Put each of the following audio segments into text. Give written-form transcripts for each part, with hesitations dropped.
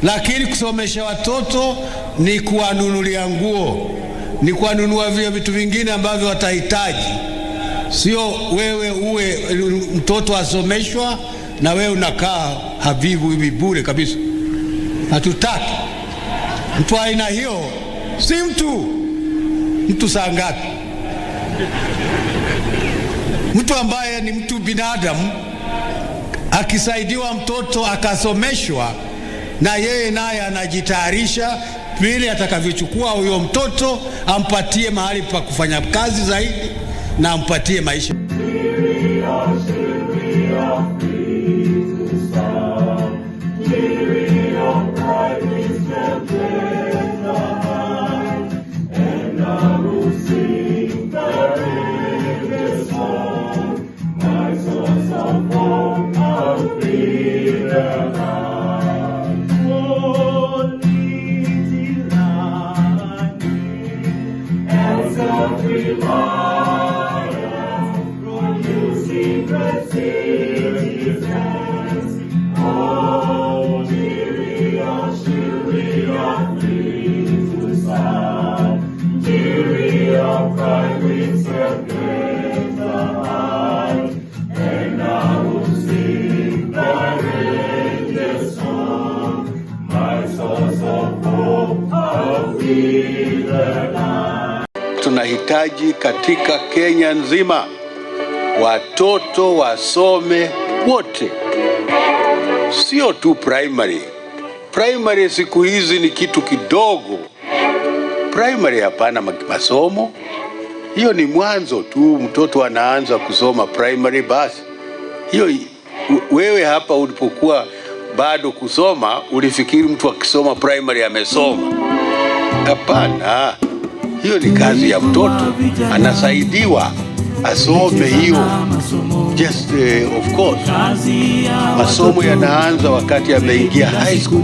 Lakini kusomesha watoto ni kuwanunulia nguo, ni kuwanunua vile vitu vingine ambavyo watahitaji. Sio wewe uwe mtoto asomeshwa na wewe unakaa havivu hivi bure kabisa. Hatutaki mtu aina hiyo. Si mtu saa ngapi? Mtu ambaye ni mtu binadamu akisaidiwa mtoto akasomeshwa, na yeye naye anajitayarisha vile atakavyochukua huyo mtoto, ampatie mahali pa kufanya kazi zaidi na ampatie maisha. Tunahitaji katika Kenya nzima watoto wasome wote, sio tu primary. Primary siku hizi ni kitu kidogo. Primary hapana masomo, hiyo ni mwanzo tu, mtoto anaanza kusoma primary basi. Hiyo wewe hapa ulipokuwa bado kusoma ulifikiri mtu akisoma primary amesoma. Hapana, hiyo ni kazi ya mtoto, anasaidiwa asome hiyo. Just of course masomo yanaanza wakati ameingia high school.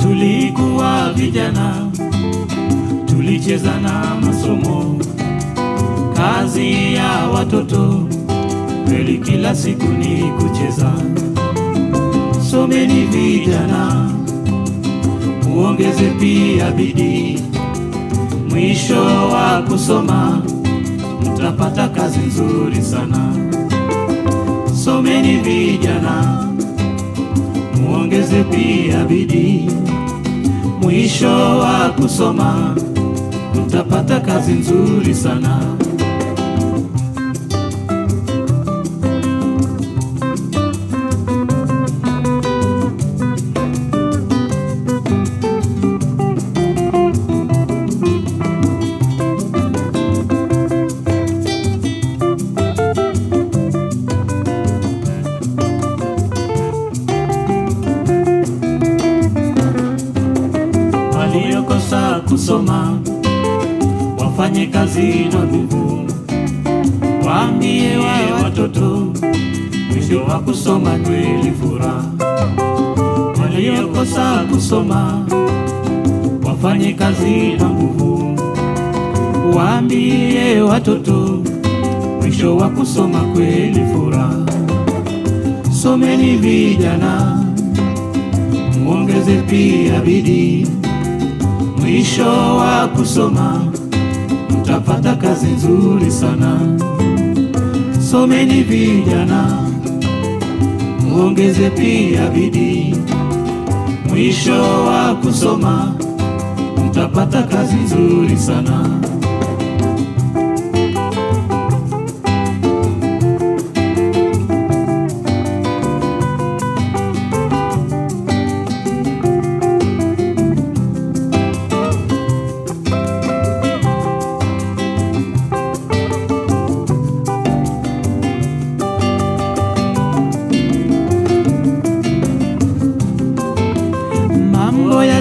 Tulikuwa vijana, tulicheza na masomo. Kazi ya watoto kweli kila siku ni kucheza. Someni vijana, muongeze pia bidii. Mwisho wa kusoma mtapata kazi nzuri sana. Someni vijana, muongeze pia bidii. Mwisho wa kusoma mtapata kazi nzuri sana. Waliokosa kusoma wafanye kazi na nguvu. Waambie watoto mwisho wa kusoma kweli furaha. Waliokosa kusoma wafanye kazi na nguvu. Waambie watoto mwisho wa kusoma kweli furaha. Someni vijana, muongeze pia bidii. Mwisho wa kusoma mtapata kazi nzuri sana. Someni vijana, muongeze pia bidii. Mwisho wa kusoma mtapata kazi nzuri sana.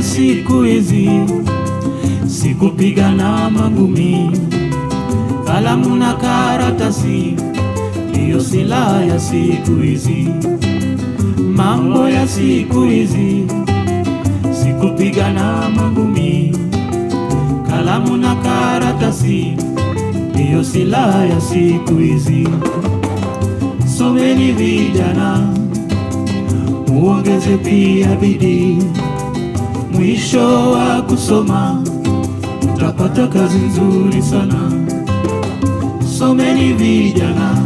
Siku hizi sikupigana mangumi, kalamu na karatasi ndiyo silaha ya siku hizi. Mambo ya siku hizi sikupigana mangumi, kalamu na karatasi ndiyo silaha ya siku hizi. Someni vijana, muongeze pia bidii. Mwisho wa kusoma mtapata kazi nzuri sana. Someni vijana,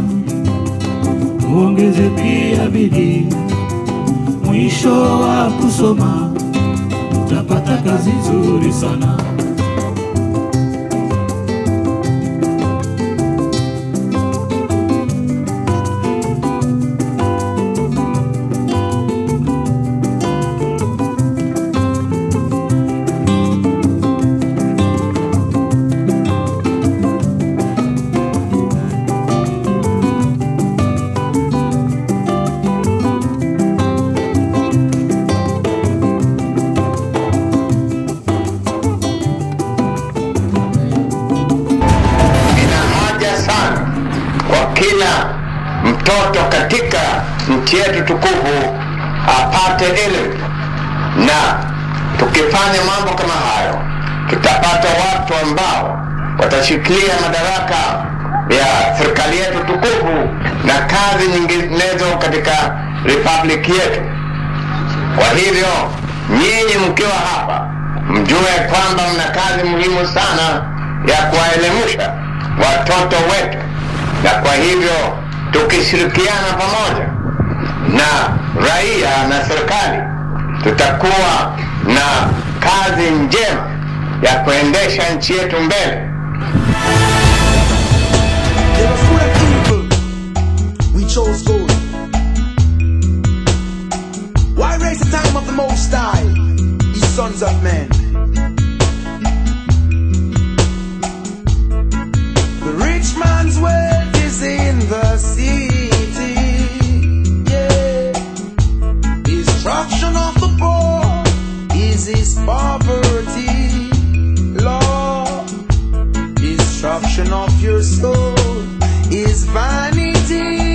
muongeze pia bidii. Mwisho wa kusoma mtapata kazi nzuri sana. Kila mtoto katika nchi yetu tukufu apate elimu, na tukifanya mambo kama hayo tutapata watu ambao watashikilia madaraka ya serikali yetu tukufu na kazi nyinginezo katika republic yetu. Kwa hivyo nyinyi mkiwa hapa mjue kwamba mna kazi muhimu sana ya kuwaelimisha watoto wetu, na kwa hivyo tukishirikiana pamoja na raia na serikali tutakuwa na kazi njema ya kuendesha nchi yetu mbele. We chose good. Why raise the time of the Most High, ye sons of men? The rich man's wealth is in the city, yeah. Destruction of the poor is his poverty, Lord. Destruction of your soul is vanity.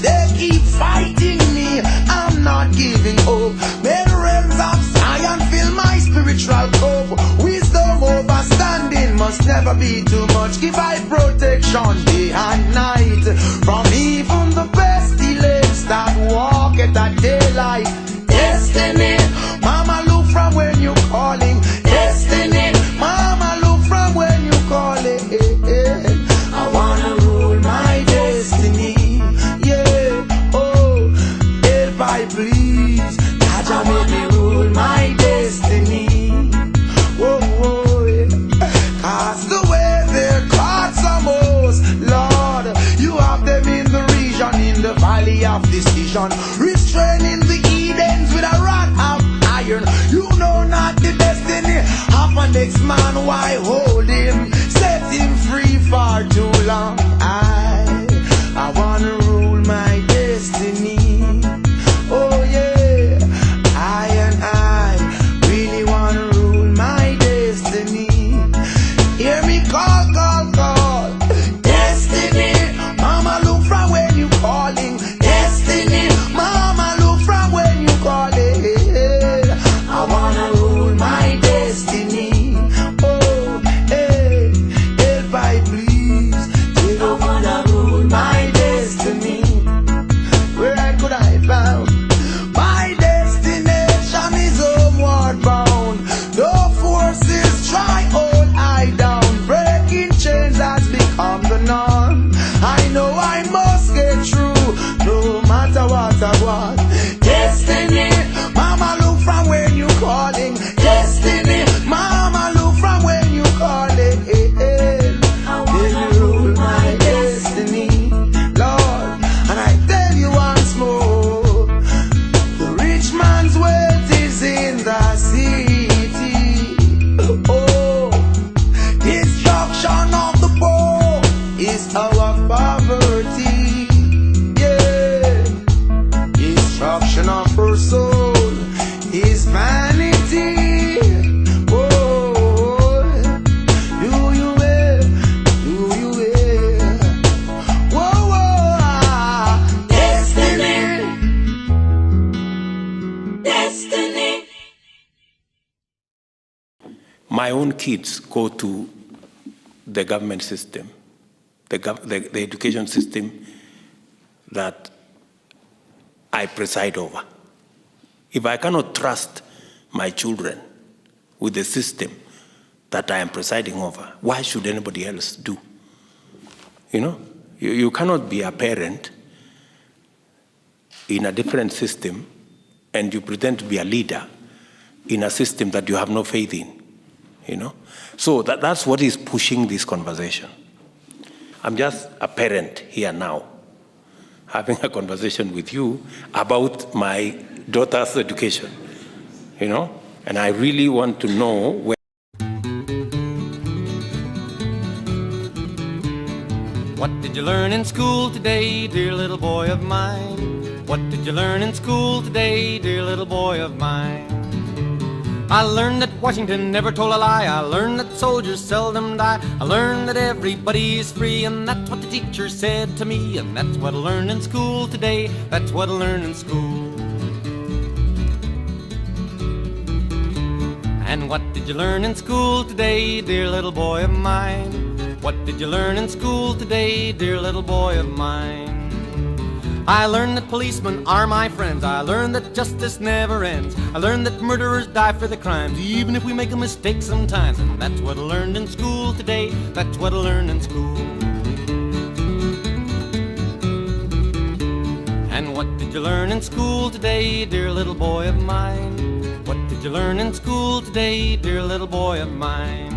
They keep fighting me, I'm not giving up. May the realms of Zion fill my spiritual cup. Wisdom overstanding must never be too much. Give I protection day and night from even the pestilence that walk at that daylight. Destiny, mama, look from when you calling. Destiny, mama, look from when you calling. I wanna rule my destiny. Please, Jaja, make me rule my destiny. Whoa, whoa, yeah. Cast away their cards most, Lord. You have them in the region, in the valley of decision, restraining the Edens with a rod of iron. You know not the destiny of an next man, why hold him? Set him free for too long. I wanna rule my destiny. Oh yeah, I really wanna rule my destiny. Hear me call, call, call. Destiny, mama, look from when you calling. Destiny, mama, look from when you calling. I wanna rule my destiny. Oh, hey, help I please. My own kids go to the government system, the education system that I preside over. If I cannot trust my children with the system that I am presiding over, why should anybody else do? You know, you cannot be a parent in a different system and you pretend to be a leader in a system that you have no faith in, you know? So that's what is pushing this conversation. I'm just a parent here now, having a conversation with you about my daughter's education, you know? And I really want to know where. What did you learn in school today, dear little boy of mine? What did you learn in school today, dear little boy of mine? I learned that Washington never told a lie. I learned that soldiers seldom die. I learned that everybody's free, and that's what the teacher said to me. And that's what I learned in school today. That's what I learned in school. And what did you learn in school today, dear little boy of mine? What did you learn in school today, dear little boy of mine? I learned that policemen are my friends. I learned that justice never ends. I learned that murderers die for the crimes, even if we make a mistake sometimes. And that's what I learned in school today. That's what I learned in school. And what did you learn in school today, dear little boy of mine? What did you learn in school today, dear little boy of mine?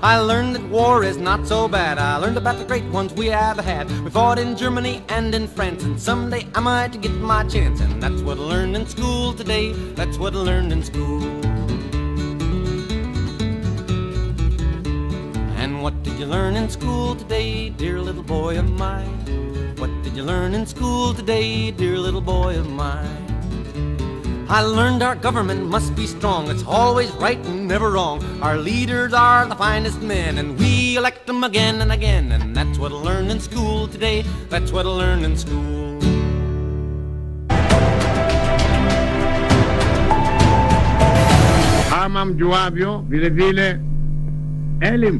I learned that war is not so bad. I learned about the great ones we have had. We fought in Germany and in France, and someday I might get my chance. And that's what I learned in school today. That's what I learned in school. And what did you learn in school today, dear little boy of mine? What did you learn in school today, dear little boy of mine? I learned our government must be strong. It's always right and never wrong. Our leaders are the finest men, and we elect them again and again. And that's what I learned in school today. That's what I learned in school. Kama mjuavyo, vile vile elimu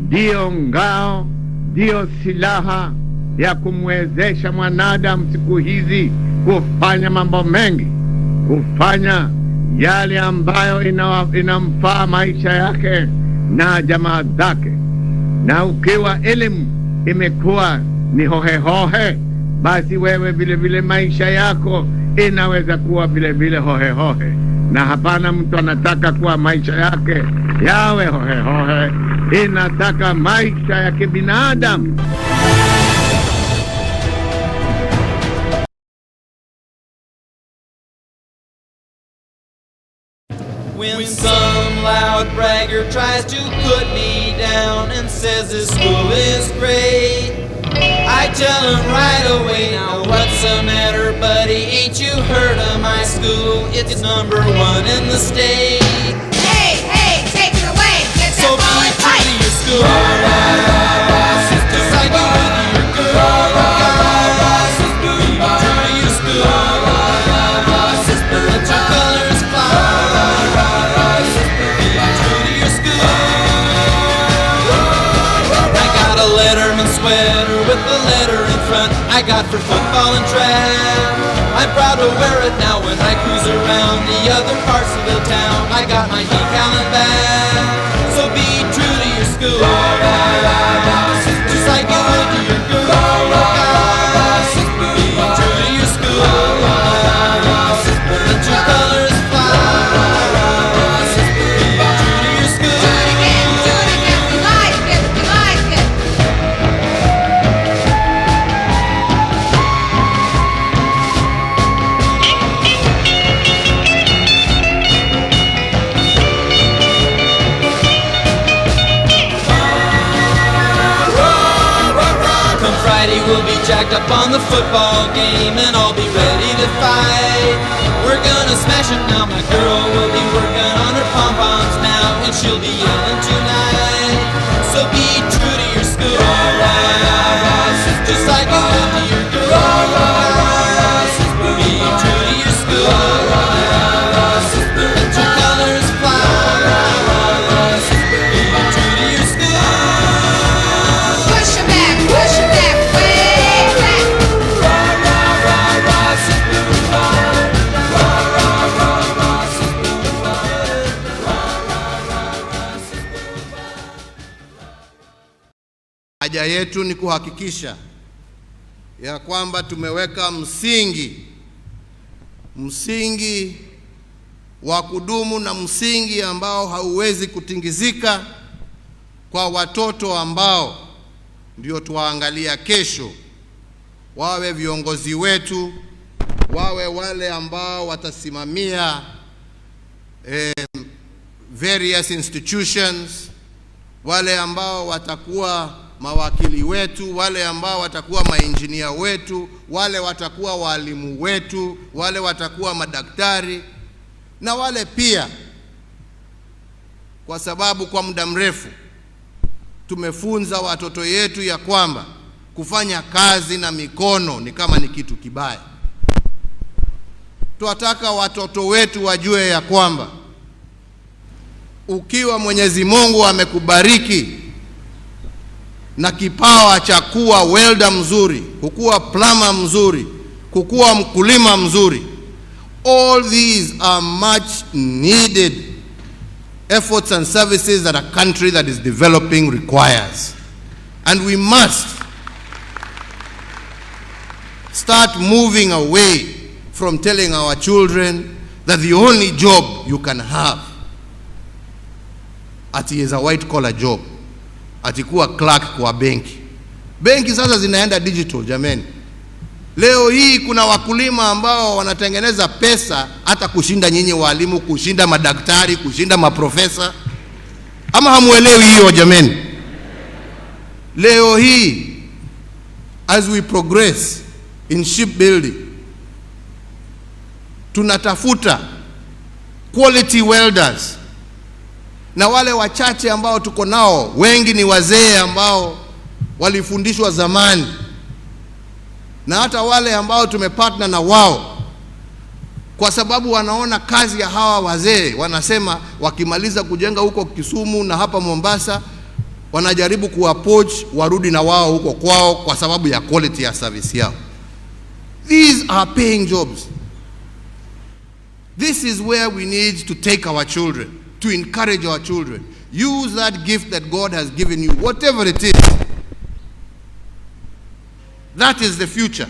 ndiyo ngao, ndiyo silaha ya kumwezesha mwanadamu siku hizi kufanya mambo mengi, kufanya yale ambayo inamfaa maisha yake na jamaa zake. Na ukiwa elimu imekuwa ni hohe, basi wewe vile vile maisha yako inaweza kuwa vile vile hohe. Na hapana mtu anataka kuwa maisha yake yawe hohe. Inataka maisha ya kibinadamu. When some loud bragger tries to put me down and says this school is great, I tell him right away, now what's the matter, buddy? Ain't you heard of my school? It's number 1 in the state. Hey, take it away. Get So be true to your school, just like you would to your girl. Guys, be true to your school. Let your colors fly. Be true to your school. I got a Letterman sweater with the letter in front. I got for football and track. I'm proud to wear it now when I cruise around the other parts of the town. I got my decal and bag. So be true to your school, just like you would to your girl. Guys, be true to your school. Let your colors fly. Be true to your school. Do it again. We like it. Come Friday we'll be jacked up on the football game and I'll be ready to fight. We're gonna smash it now, my girl will be working on her pom-poms now and she'll be yelling tonight. So be true to your school, just like you would to your girl. Be true to your school. Let your colors fly. haja yetu ni kuhakikisha ya kwamba tumeweka msingi wa kudumu na msingi ambao hauwezi kutingizika kwa watoto ambao ndio tuwaangalia kesho, wawe viongozi wetu, wawe wale ambao watasimamia various institutions, wale ambao watakuwa mawakili wetu, wale ambao watakuwa maengineer wetu, wale watakuwa walimu wetu, wale watakuwa madaktari, na wale pia, kwa sababu kwa muda mrefu tumefunza watoto yetu ya kwamba kufanya kazi na mikono ni kama ni kitu kibaya. Tunataka watoto wetu wajue ya kwamba ukiwa Mwenyezi Mungu amekubariki na kipawa cha kuwa welder mzuri, kukuwa plumber mzuri, kukuwa mkulima mzuri, all these are much needed efforts and services that a country that is developing requires. And we must start moving away from telling our children that the only job you can have is a white collar job, kuwa clerk kwa benki. Benki sasa zinaenda digital jameni. Leo hii kuna wakulima ambao wanatengeneza pesa hata kushinda nyinyi walimu, kushinda madaktari, kushinda maprofesa. Ama hamuelewi hiyo jameni? Leo hii as we progress in shipbuilding, tunatafuta quality welders, na wale wachache ambao tuko nao wengi ni wazee ambao walifundishwa zamani, na hata wale ambao tumepartner na wao kwa sababu wanaona kazi ya hawa wazee, wanasema wakimaliza kujenga huko Kisumu na hapa Mombasa, wanajaribu kuapproach warudi na wao huko kwao kwa sababu ya quality ya service yao. These are paying jobs. This is where we need to take our children, to encourage our children. Use that gift that God has given you, whatever it is. That is the future.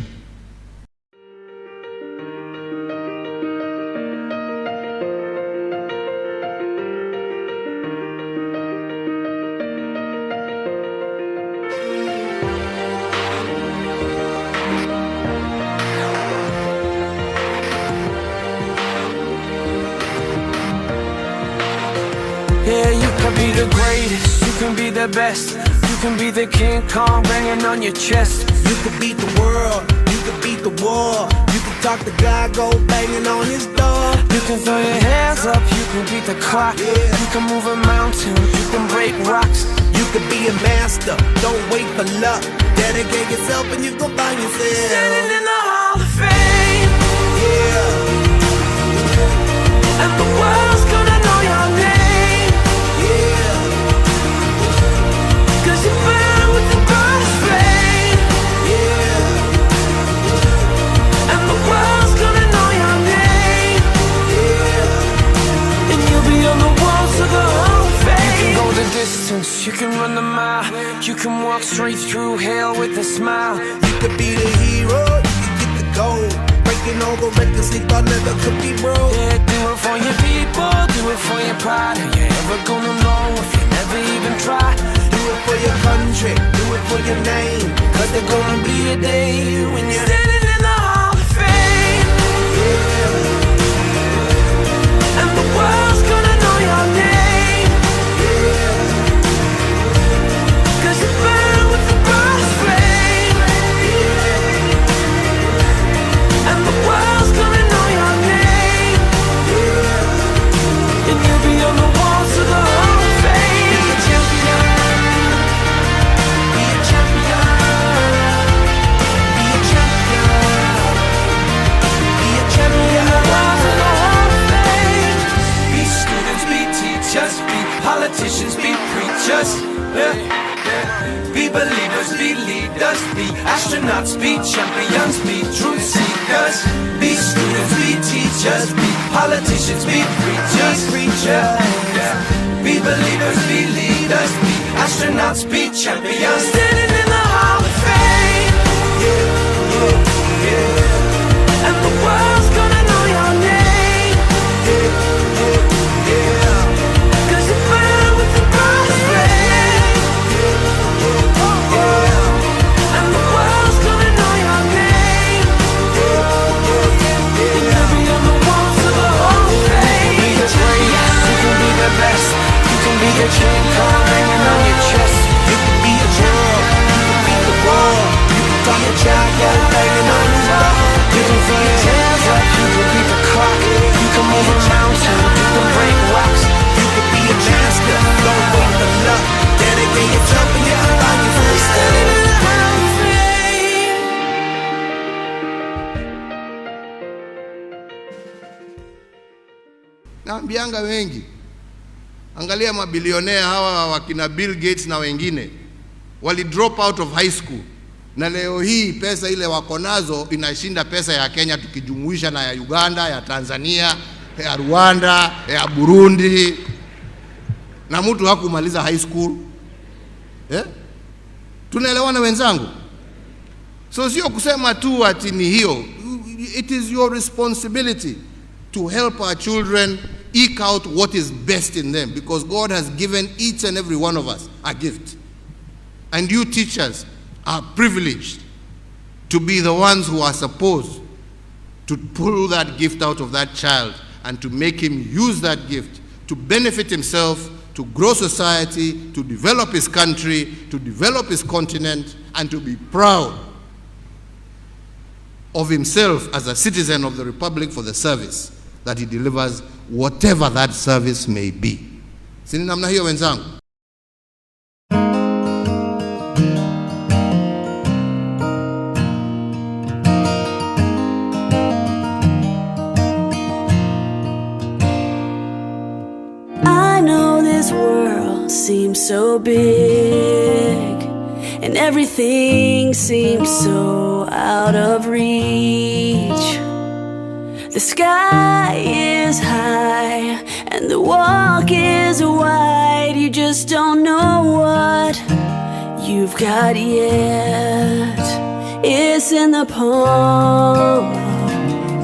Yeah, you can be the greatest, you can be the best, you can be the King Kong banging on your chest. You could beat the world, you could beat the war. You could talk to God, go banging on his door. You can throw your hands up, you can beat the clock. You can move a mountain, you can break rocks. You could be a master, don't wait for luck. Dedicate yourself and you gon' find yourself Standing in the Hall of Fame. Yeah. And the world's gonna know your name. Yeah. 'Cause you burn with the brightest flame. Yeah. And the world's gonna know your name. Yeah. And you'll be on the walls of the Hall of Fame. You can go the distance, you can run the mile, you can walk straight through hell with a smile. You could be the hero, you could get the gold. Breaking all the records they thought never could be broke. Yeah, do it for your people, do it for your pride. Are you ever gonna know if you never even try? Do it for your country, do it for your name. 'Cause there's gonna be a day when you're Standing in the Hall of Fame. yeah. And the world's gonna know your name. Yeah. 'Cause you burn with the brightest flame. Yeah. And the world's gonna know your name. Yeah. And you'll be on the walls of the Hall of Fame. Be a champion. Be a champion. Be a champion. Be a champion. Walls of the Hall of Fame. Be students, be teachers, be politicians, be preachers. Yeah. Be believers, be leaders, be astronauts, be champions, be truth seekers. Be students, be teachers, be politicians, be preachers. Yeah. Be believers, be leaders, be astronauts, be champions. Standing in Naambianga wengi, angalia mabilionea hawa wakina Bill Gates na wengine, wali drop out of high school, na leo hii pesa ile wako nazo inashinda pesa ya Kenya tukijumuisha na ya Uganda, ya Tanzania, ya Rwanda, ya Burundi, na mtu hakumaliza high school. Tunaelewana wenzangu? So sio kusema tu ati ni hiyo. It is your responsibility to help our children eke out what is best in them, because God has given each and every one of us a gift. And you teachers are privileged to be the ones who are supposed to pull that gift out of that child and to make him use that gift to benefit himself, to grow society, to develop his country, to develop his continent, and to be proud of himself as a citizen of the Republic for the service that he delivers, whatever that service may be. Sini namna hiyo wenzangu? I know this world seems so big, and everything seems so out of reach. The sky is high and the walk is wide. You just don't know what you've got yet. It's in the palm of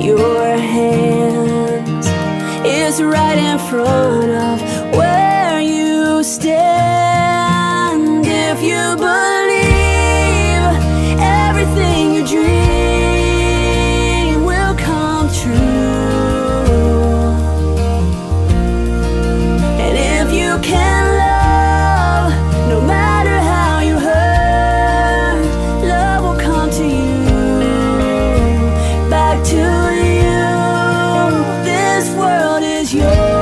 your hands. It's right in front of where you stand. If you believe everything you dream will come true, and if you can love, no matter how you hurt, love will come to you, back to you. This world is yours.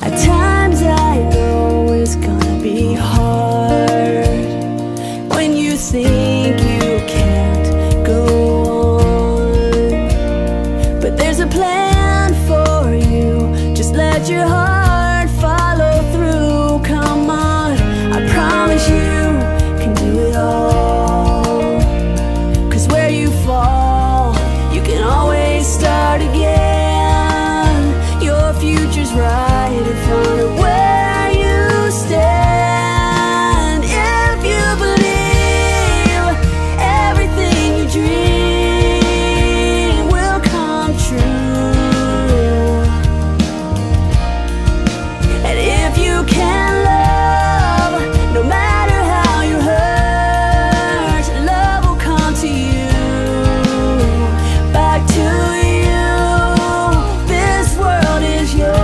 At times I know it's gonna be hard when you think you can't go on, but there's a plan for you. Just let your heart follow through. Come on, I promise you can do it all. 'Cause where you fall, you can always start again. Your future's right in front of where you stand. If you believe everything you dream will come true, and if you can love, no matter how you hurt, love will come to you, back to you. This world is yours.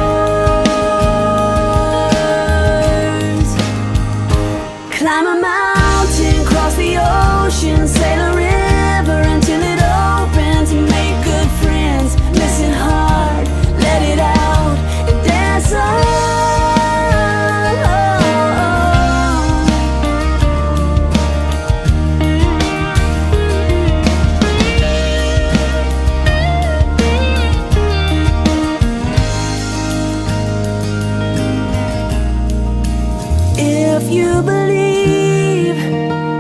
Climb a mountain, cross the ocean, sail a river until it opens. Make good friends, listen hard, let it out, and dance on. If you believe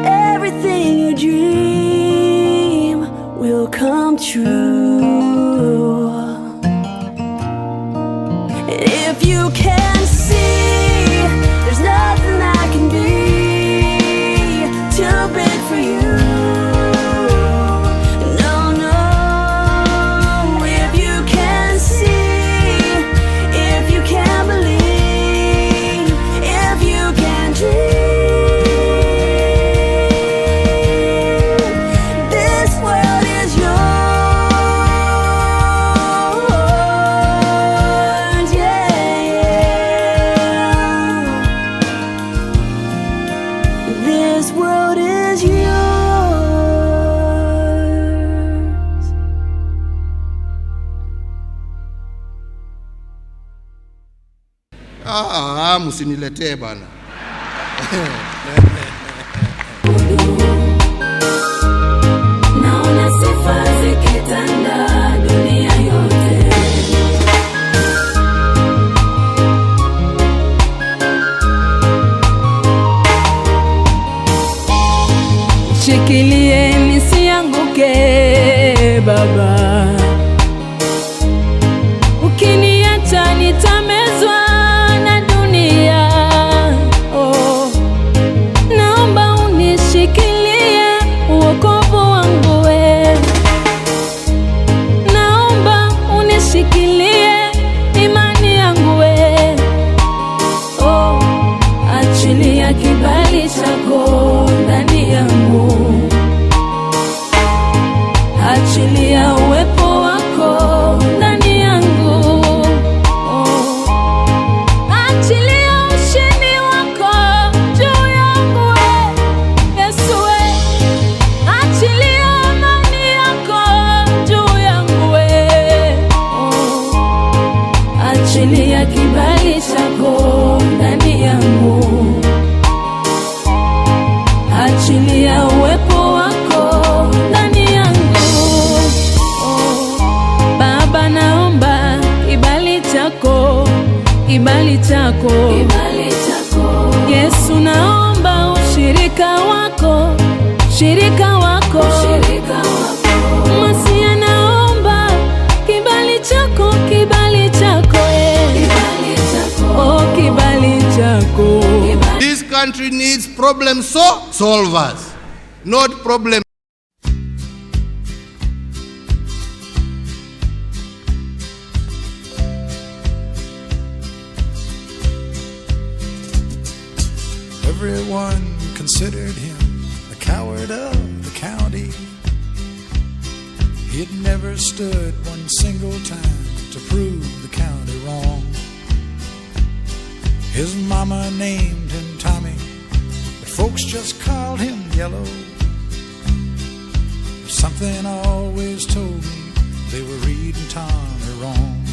everything you dream will come true, and if you can see there's nothing that can be too big for you. No, no. If you can see, if you can believe, if you can dream, this world is yours. Yeah. This world is yours. Msiniletee bana. Naona sifa zake nishikilie nisianguke Baba, ukiniacha nitamezwa na dunia. Oh, naomba unishikilie wokovu wangu we, naomba unishikilie imani yangu we. Oh, achilia kibali chako ndani yangu, achilia uwepo wako ndani yangu. Oh, achilia ushindi wako juu yangu we, Yesu we. Achilia amani yako juu yangu we. Oh, achilia kibali chako ndani yangu, achilia uwepo wako ndani yangu. Oh, Baba naomba kibali chako, kibali chako, kibali chako. Yesu naomba ushirika wako, shirika wako, shirika wako. Masia naomba kibali chako, kibali chako, kibali chako. Oh, kibali chako. This country needs problem solvers, not problem. Everyone considered him the coward of the county. He'd never stood one single time to prove the county wrong. His mama named him Tommy, but folks just called him Yellow. Something always told me they were reading Tommy wrong.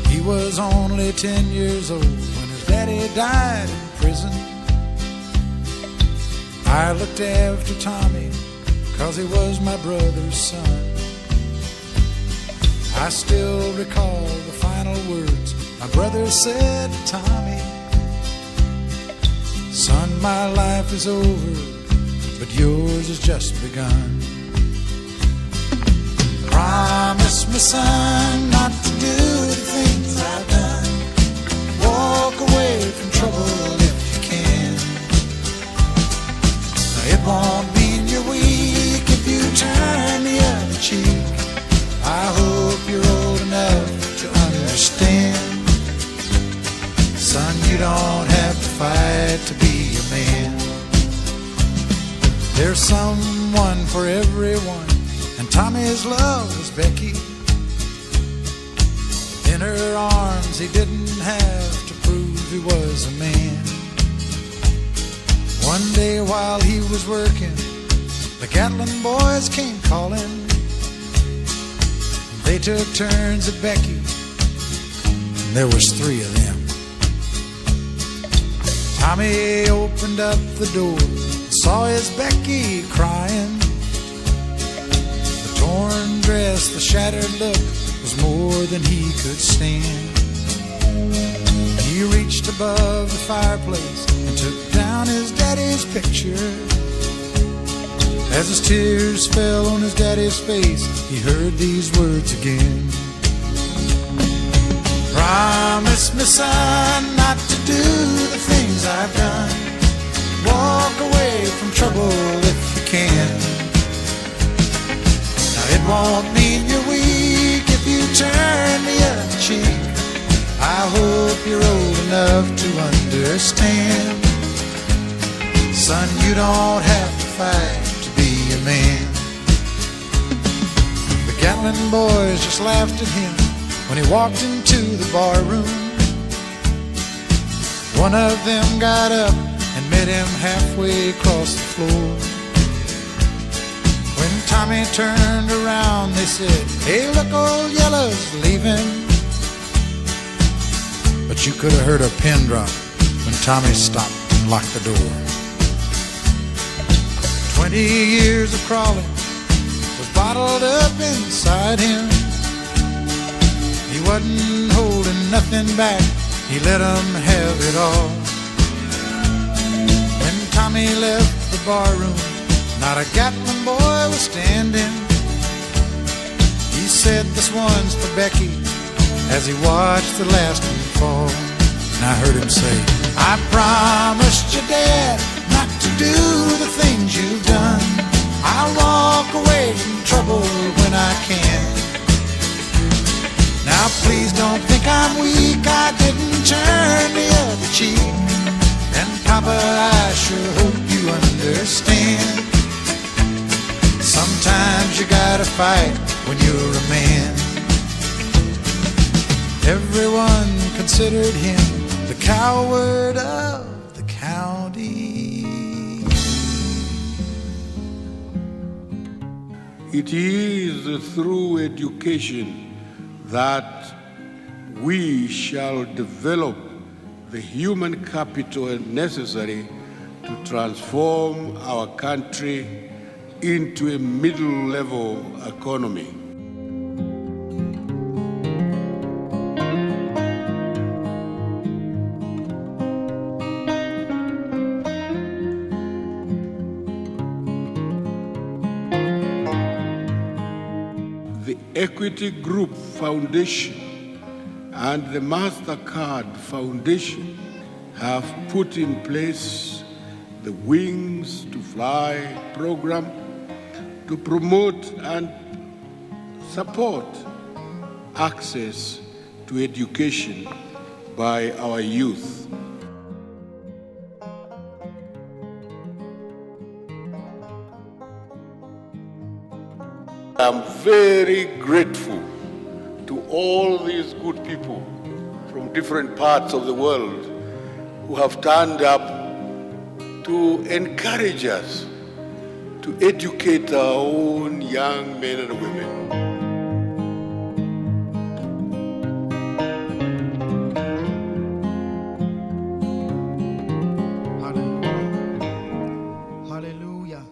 He was only 10 years old when his daddy died in prison. I looked after Tommy 'cause he was my brother's son. I still recall the final words my brother said to Tommy. Son, my life is over, but yours has just begun. Promise me, son, not to do the things I've done. Walk away from trouble if you can. Now, it won't mean you're weak if you turn the other cheek. I hope you're old enough to understand. Son, you don't have to fight to be a man. There's someone for everyone, and Tommy's love was Becky. In her arms he didn't have to prove he was a man. One day while he was working, the Gatlin boys came calling. They took turns at Becky, and there was 3 of them. Tommy opened up the door, saw his Becky crying. The torn dress, the shattered look was more than he could stand. He reached above the fireplace and took down his daddy's picture. As his tears fell on his daddy's face, he heard these words again. Promise me, son, not to do the things I've done. Walk away from trouble if you can. Now, it won't mean you're weak if you turn the other cheek. I hope you're old enough to understand. Son, you don't have to fight to be a man. The Gatlin boys just laughed at him when he walked into the bar room. One of them got up and met him halfway across the floor. When Tommy turned around, they said, "Hey, look, old Yellow's leaving." But you could have heard a pin drop when Tommy stopped and locked the door. 20 years of crawling was bottled up inside him. He wasn't holding nothing back, he let 'em have it all. When Tommy left the barroom, not a Gatlin boy was standing. He said, "This one's for Becky," as he watched the last one fall. And I heard him say, "I promised your dad not to do the things you've done. I'll walk away from trouble when I can. Now please don't think I'm weak, I didn't turn the other cheek. And Papa, I sure hope you understand. Sometimes you gotta fight when you're a man." Everyone considered him the coward of the county. It is through education that we shall develop the human capital necessary to transform our country into a middle-level economy. The Equity Group Foundation and the MasterCard Foundation have put in place the Wings to Fly program to promote and support access to education by our youth. I'm very grateful to all these good people from different parts of the world who have turned up to encourage us to educate our own young men and women. Hallelujah.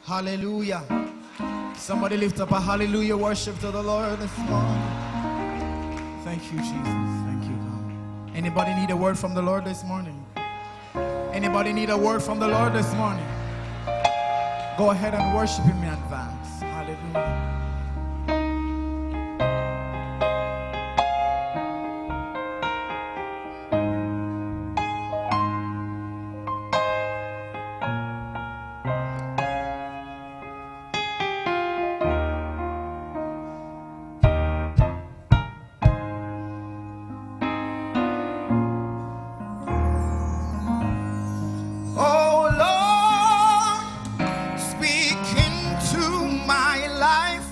Hallelujah. Somebody lift up a hallelujah worship to the Lord this morning. Thank you, Jesus. Thank you, God. Anybody need a word from the Lord this morning? Anybody need a word from the Lord this morning? Go ahead and worship Him in advance. Hallelujah. Oh Lord, speak into my life.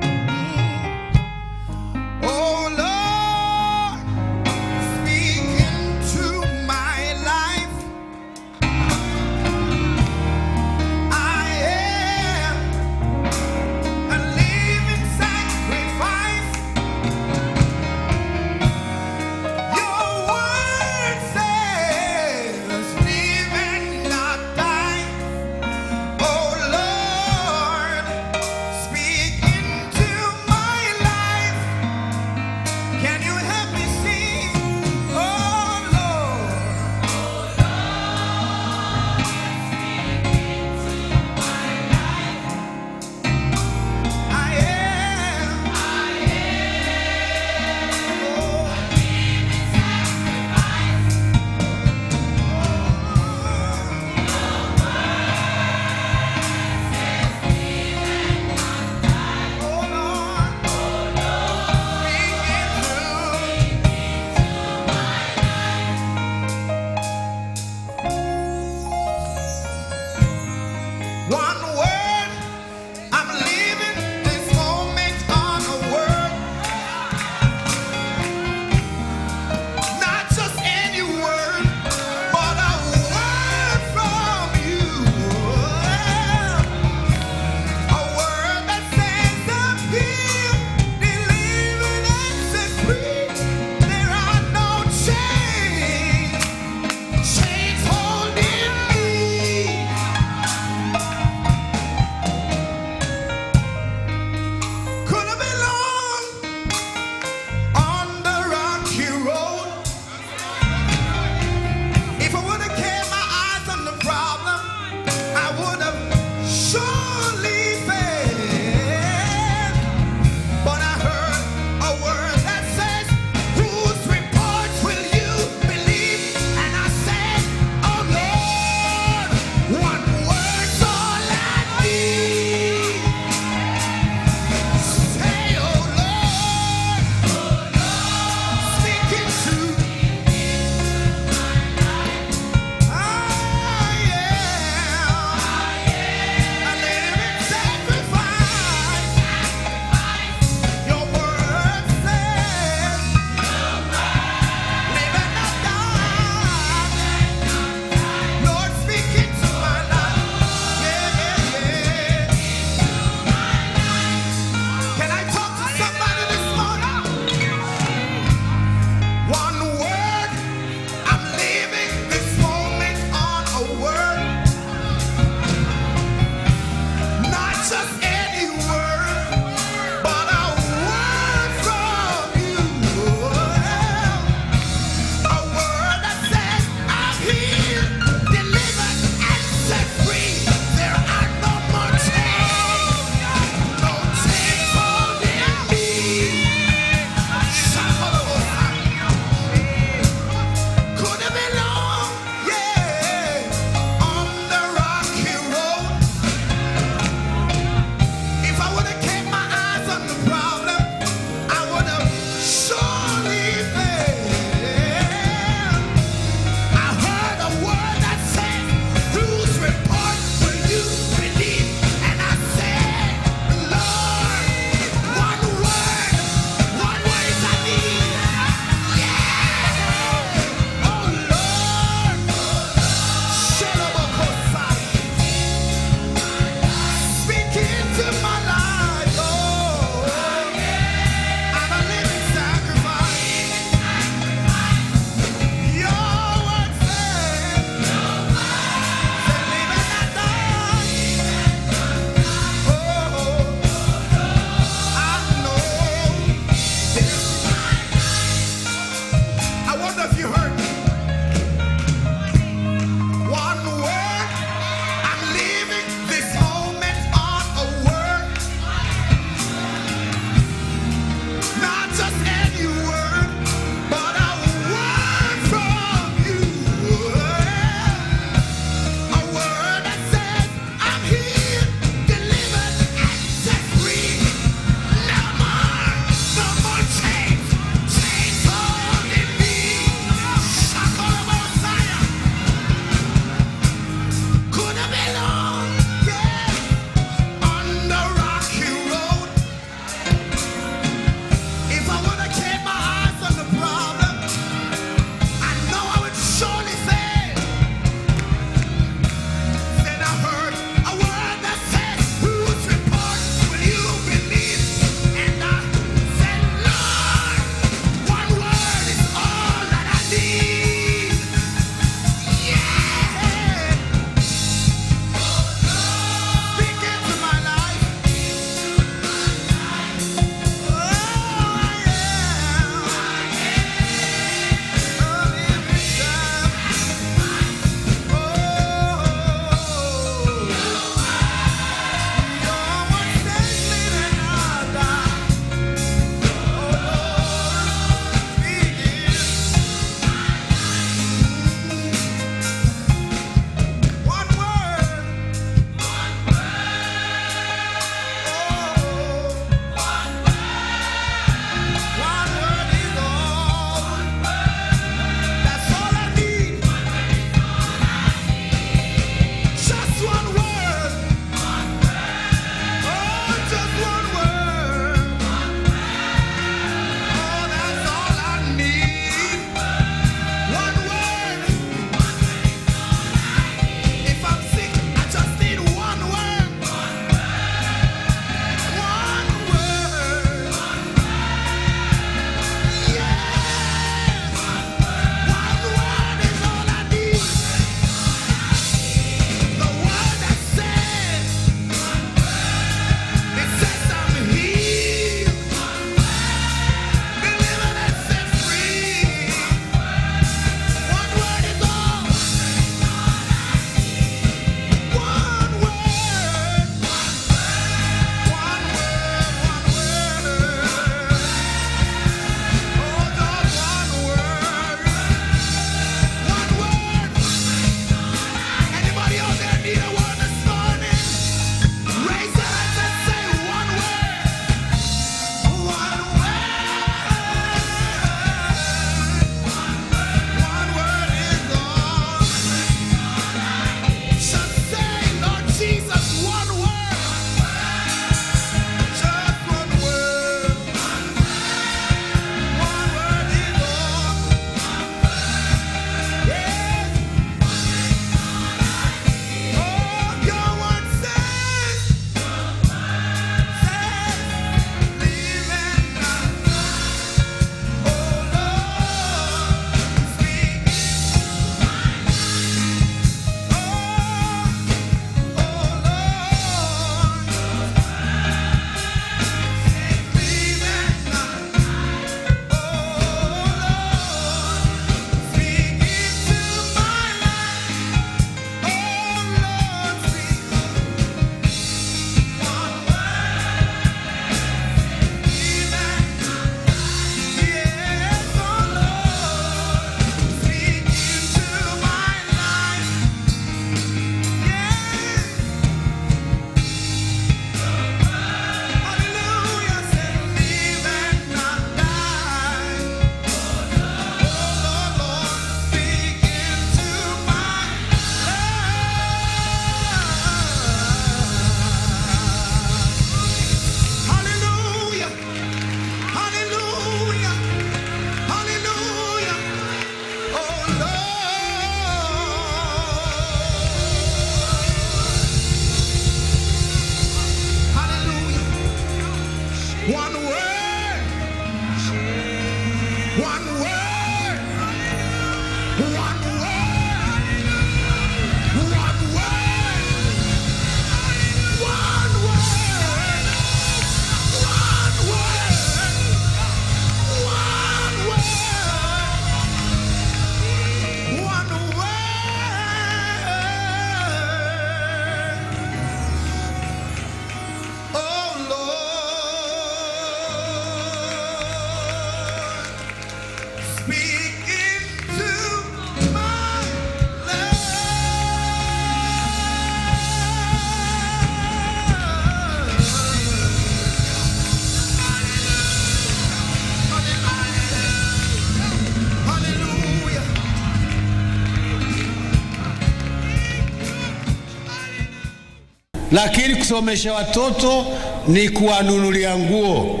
lakini kusomesha watoto ni kuwanunulia nguo,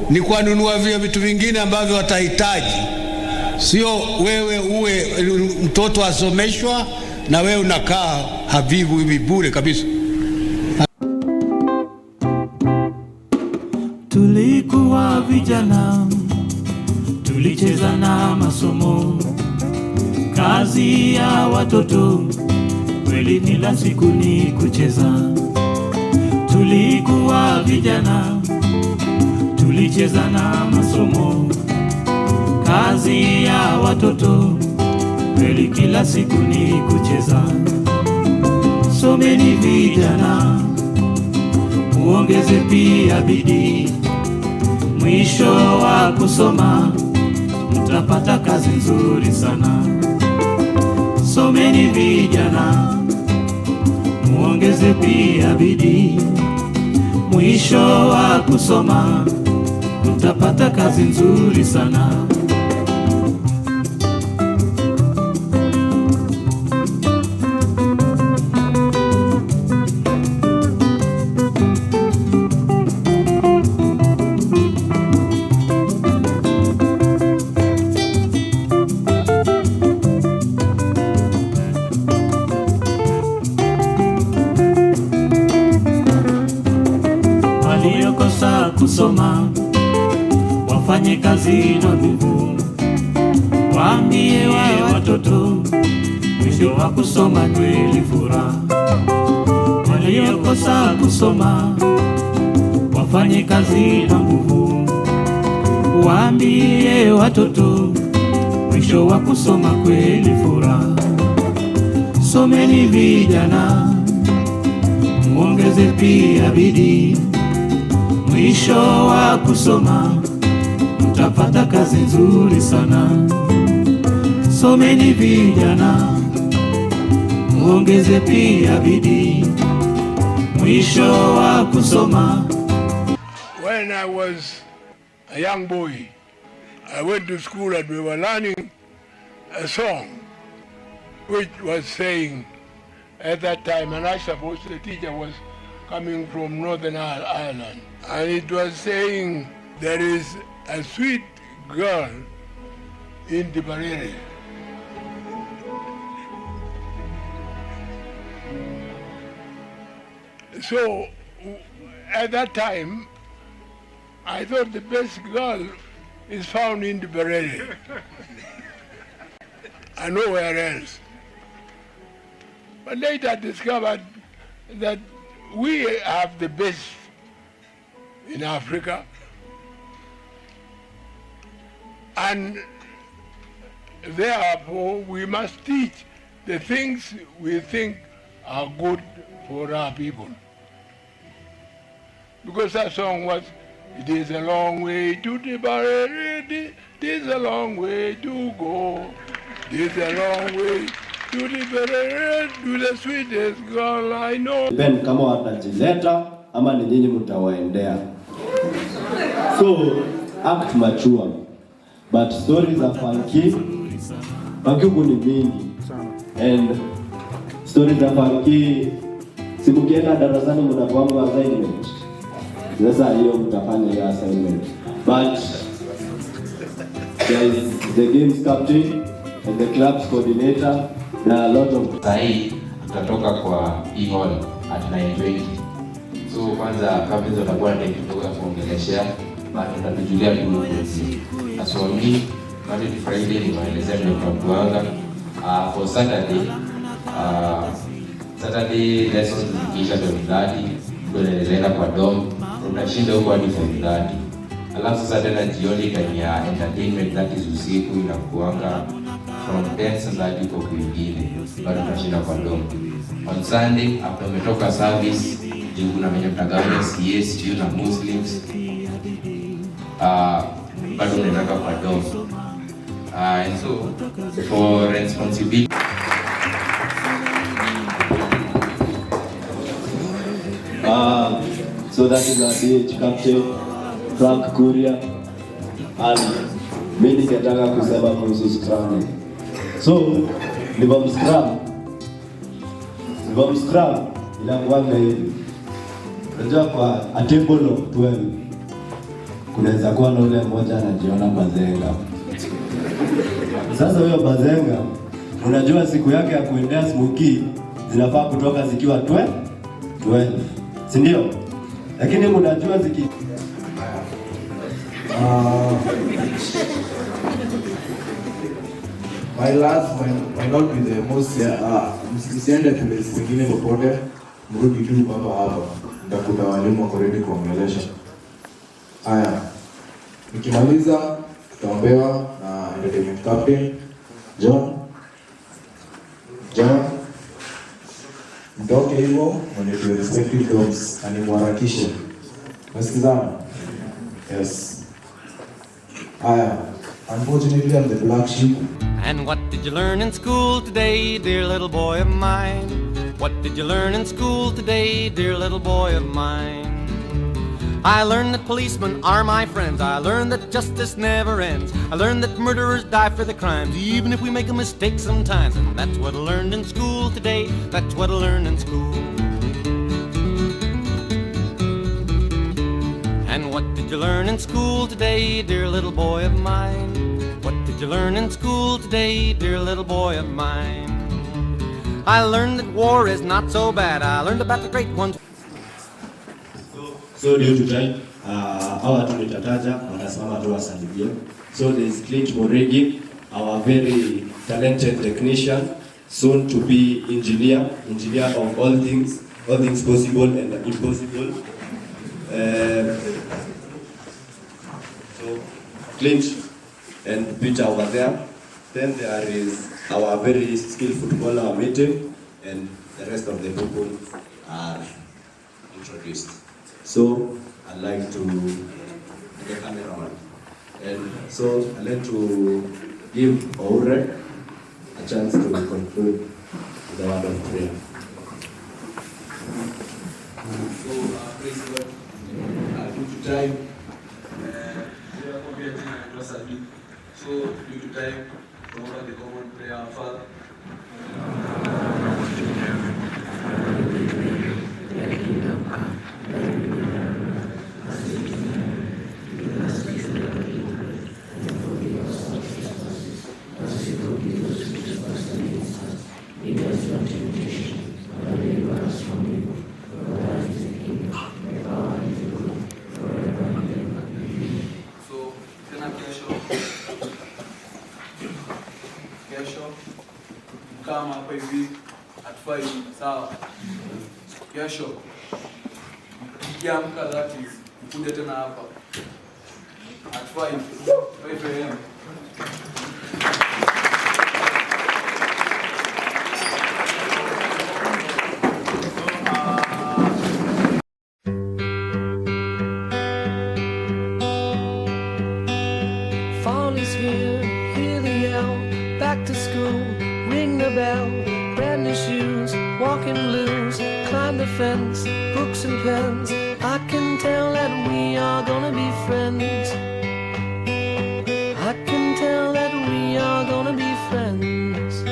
ni kuwanunua vile vitu vingine ambavyo watahitaji. Sio wewe uwe mtoto asomeshwa na wewe unakaa havivu hivi bure kabisa. Tulikuwa vijana, tulicheza na masomo, kazi ya watoto kweli kila siku ni kucheza. Tulikuwa vijana, tulicheza na masomo, kazi ya watoto kweli kila siku ni kucheza. Someni vijana, muongeze pia bidii, mwisho wa kusoma mtapata kazi nzuri sana. Someni vijana, muongeze pia bidii, mwisho wa kusoma mtapata kazi nzuri sana. Waliokosa kusoma wafanye kazi na nguvu, waambie watoto mwisho wa kusoma kweli furaha. Waliokosa kusoma wafanye kazi na nguvu, waambie watoto mwisho wa kusoma kweli furaha. Someni vijana, muongeze pia bidii, mwisho wa kusoma mtapata kazi nzuri sana. Someni vijana, muongeze pia bidii, mwisho wa kusoma. When I was a young boy, I went to school and we were learning a song which was saying at that time, and I suppose the teacher was coming from Northern Ireland, and it was saying, there is a sweet girl in Njiiri. So at that time, I thought the best girl is found in Njiiri and nowhere else. But later I discovered that we have the best in Africa, and therefore we must teach the things we think are good for our people. Because that song was, it is a long way to Njiiri, it is a long way to go, it is a long way to Njiiri, to the sweetest girl I know. Ben kama watajileta ama ni nyinyi mtawaendea. So act mature. But stories are funky. Funky ni mingi. And stories are funky. Si mkienda darasani mnapoamba assignment. Sasa hiyo mtafanya hiyo assignment. But there is the games captain and the club's coordinator. There are a lot of sahi tutatoka kwa e-hall at 9:20. So kwanza kabla tutakuwa ndio kutoka kuongeleshea bado tutatujulia tu as for me Monday to Friday ni maelezea ndio tutakuanga for Saturday lessons zikisha 12:30 tunaendelea kwa dom tunashinda huko hadi 5:30. Alafu sasa tena jioni time ya entertainment that is usiku inakuanga from 10 hadi kwa kwingine bado tunashinda kwa dom. On Sunday after umetoka service jibu na mwenye mtagawa CS na Muslims bado unaenda kwa dom. And so for responsibility so that is our DH captain Frank Kuria, and mimi ningetaka kusema kuhusu scrum. So livom scrum inakuanga hivi, Unajua kwa a table of 12 kunaweza kuwa na ule mmoja anajiona bazenga. Sasa huyo bazenga, unajua siku yake ya kuendea smoky zinafaa kutoka zikiwa 12. Si ndio? Lakini mnajua my last might not be the most msiende shule zingine popote, mrudi tu hapa nitakuta walimu wako ready kuongelesha. Haya, nikimaliza tutaombewa na entertainment captain John, mtoke hivyo mwenye to respective jobs na nimwarakishe. Nasikizana? Yes. Haya, unfortunately I'm the black sheep. And what did you learn in school today, dear little boy of mine? What did you learn in school today, dear little boy of mine? I learned that policemen are my friends. I learned that justice never ends. I learned that murderers die for their crimes, even if we make a mistake sometimes. And that's what I learned in school today. That's what I learned in school. And what did you learn in school today, dear little boy of mine? What did you learn in school today, dear little boy of mine? I learned that war is not so bad. I learned about the great ones. So due to time, hawa tulitataja wanasimama tu wasalimie. So there is Clint Moregi, our very talented technician, soon to be engineer of all things possible and impossible. So Clint and Peter over there. Then there is our very skilled footballer meeting, and the rest of the people are introduced. So I'd like to the cameraman, and so I'd like to give Aure a chance to conclude with the word of prayer. So praise God. Due to time, so due to time, over the common prayer, Father. Kama hapa hivi atufai sawa. Kesho kiamka, that is kuja tena hapa atufai 5 AM. Fall is here, hear the yell, back to school, ring the bell, brand new shoes, walking blues, climb the fence, books and pens. I can tell that we are gonna be friends. I can tell that we are gonna be friends.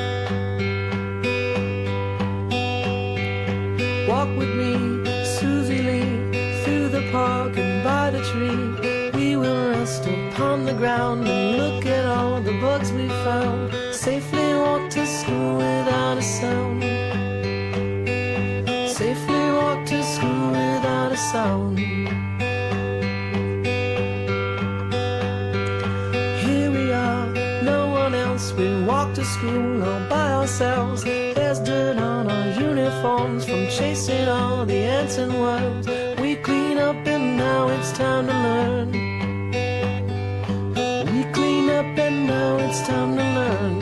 Walk with me, Susie Lee, through the park and by the tree. We will rest upon the ground and look at all the bugs we found. Safely walk to school without a sound. Safely walk to school without a sound. Here we are, no one else. We walk to school all by ourselves. There's dirt on our uniforms from chasing all the ants and worms. We clean up and now it's time to learn. We clean up and now it's time to learn.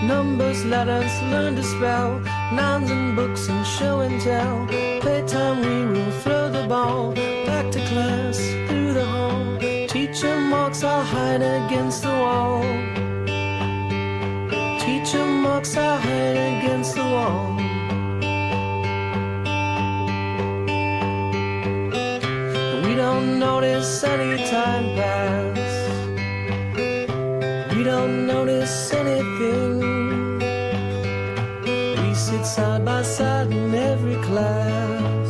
Numbers, letters, learn to spell, nouns and books and show and tell. Playtime we will throw the ball, back to class, through the hall. Teacher marks our hide against the wall. Teacher marks our hide against the wall. We don't notice any time pass. We don't notice anything. We sit silent. side by side in every class.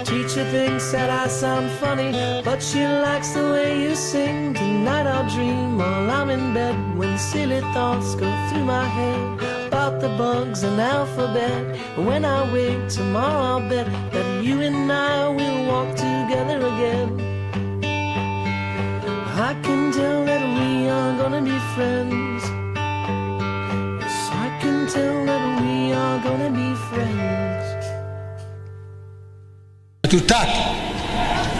Teacher thinks that I sound funny, but she likes the way you sing. Tonight I'll dream while I'm in bed, when silly thoughts go through my head about the bugs and alphabet. And when I wake tomorrow, I'll bet that you and I will walk together again. I can tell that we are gonna be friends. Yes, I can tell that we are gonna be friends. Tutaki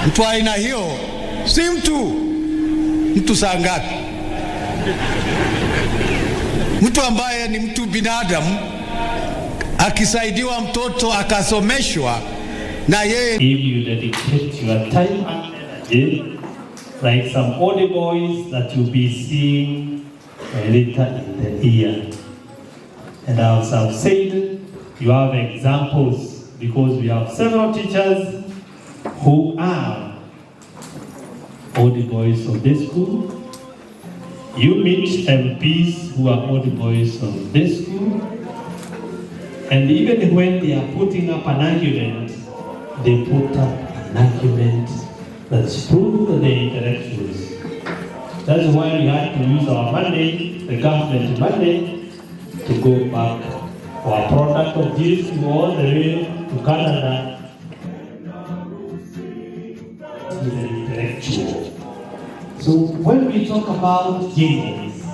mtu wa aina hiyo si mtu saa ngapi? Mtu ambaye ni mtu binadamu akisaidiwa mtoto akasomeshwa na yeye. If you dedicate your time and energy, like some old boys that you'll be seeing later in the year. And as I've said, you have examples, because we have several teachers who are old boys of this school. You meet MPs who are old boys of this school. And even when they are putting up an argument, they put up an argument that's true to the intellectuals. That's why we had to use our money, the government money, to go back our product of Njiiri to all the way to Canada to the intellectual. So when we talk about genius,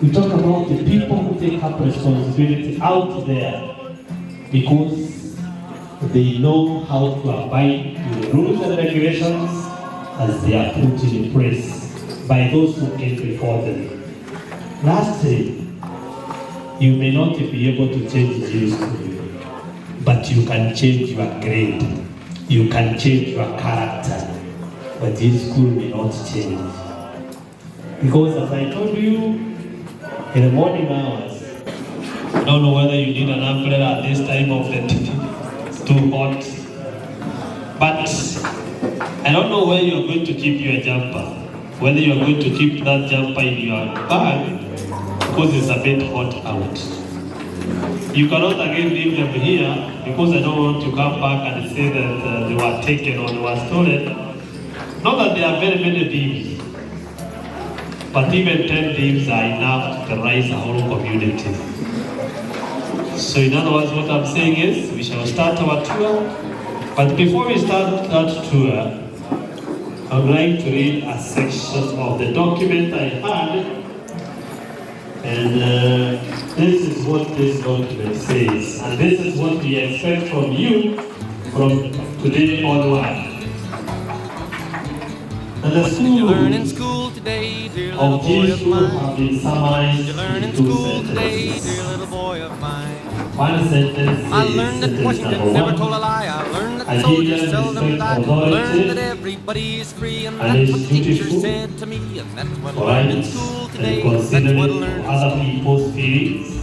we talk about the people who take up responsibility out there because they know how to abide to the rules and regulations as they are put in place by those who came before them. Lastly, you may not be able to change Njiiri school, but you can change your grade, you can change your character, but Njiiri school may not change. Because as I told you, in the morning hours, I don't know whether you need an umbrella at this time of the day. It's too hot. But I don't know where you're going to keep your jumper. Whether you're going to keep that jumper in your bag, because it's a bit hot out. You cannot again leave them here, because I don't want to come back and say that they were taken or they were stolen. Not that there are very many thieves, but even 10 thieves are enough to terrorize a whole community. So in other words, what I'm saying is, we shall start our tour. But before we start that tour, I would like to read a section of the document I had. And this is what this document says. And this is what we expect from you from today onward. And the school today, dear of little boy of Jesus have been summarized You learn in in 2 school today, sentences. dear little boy of mine. One sentence I is learned that sentence Washington number never 1. told a lie. I learned that Nigerians soldiers seldom respect die. I authority learned that everybody is free, and and that's is what teachers beautiful, said to me, and that's what I polite, learned in school today. and That's what I considerate learned. of other people's feelings.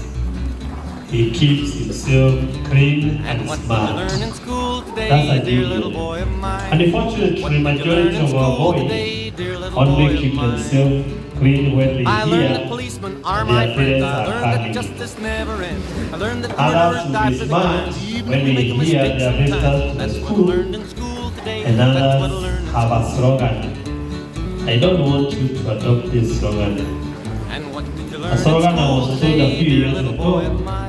He keeps himself clean and What did you smart. learn in school today, That's a dear good little word. boy of mine? And unfortunately, majority of our boys only keep themselves clean when they I learned that hear policemen are their my friends. parents I are learned that coming. justice never ends. I learned that Others murderers will die be for the smart crimes, even when if we they make a hear mistake their sometimes. visitors to That's the what I school, learned in school today. and That's what I others learned. have a slogan. I don't want you to adopt this slogan. And what did you learn A slogan in I school was told today, a few dear years little boy ago. of mine?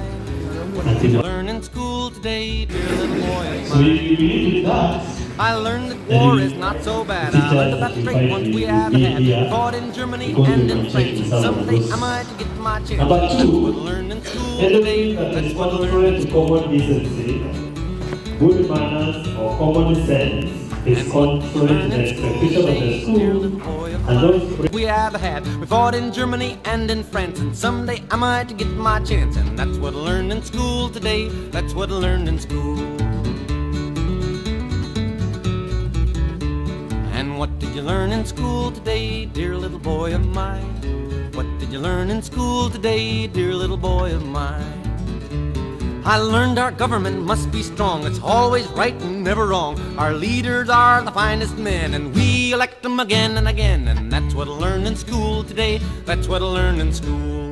What that did you it- learn in school today, dear little boy of So if mine? you believe in that, I learned that then war you- is not so bad. teachers I learned about the that great invite ones you we to have be had. here Fought in Germany because and we in can France. check And some of someday those. I might get my chance. Number That's two, what I learned in school today. anything that That's is what I learned contrary in to school. common decency, good manners, or common sense is contrary to the expectation of the school and those We have had. We fought in Germany and in France, and someday I might get my chance. And that's what I learned in school today. That's what I learned in school. And what did you learn in school today, dear little boy of mine? What did you learn in school today, dear little boy of mine? I learned our government must be strong. It's always right and never wrong. Our leaders are the finest men, and we elect them again and again. And that's what I learned in school today. That's what I learned in school.